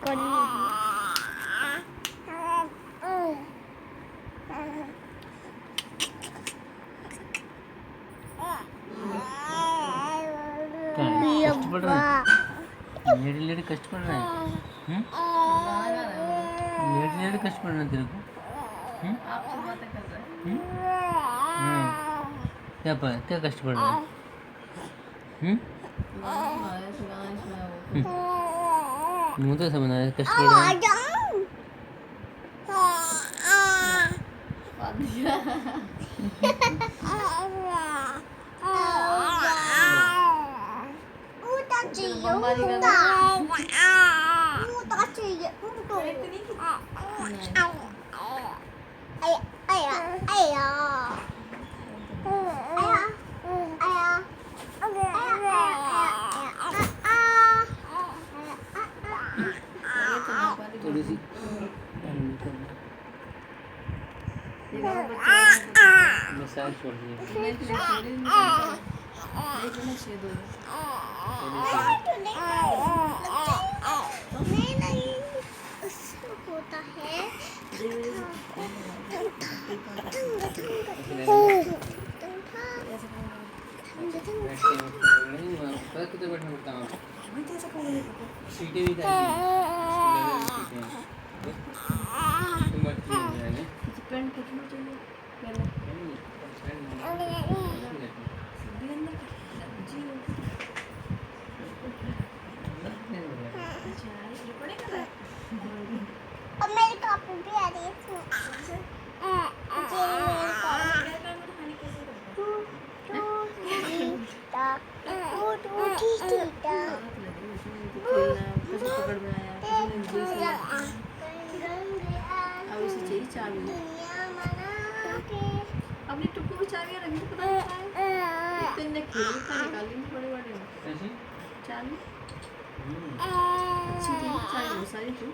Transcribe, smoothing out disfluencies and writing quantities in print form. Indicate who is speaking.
Speaker 1: कष्टपड़ रहा है, lady lady कष्टपड़ रहा है, लेडी लेडी कष्टपड़ रहा है तेरे को।
Speaker 2: आपसे बातें कर रहे
Speaker 1: हैं, क्या कष्टपड़ रहा है? मुँह तो समझ आया कष्टपड़ रहा है। थोड़ी सी मसाज छोड़ दिए।
Speaker 3: होता है
Speaker 1: कितने बैठना पड़ता है? सीटें भी
Speaker 2: पेंट कितना चाहिए पहले
Speaker 3: और मेरी कॉपी भी आ रही है
Speaker 2: अपनी टुकड़ी में चाबियां रखी तो पता नहीं है इतने खेल का निकाली बड़े बड़े चाबी अच्छी थी चाबी बहुत सारी थी।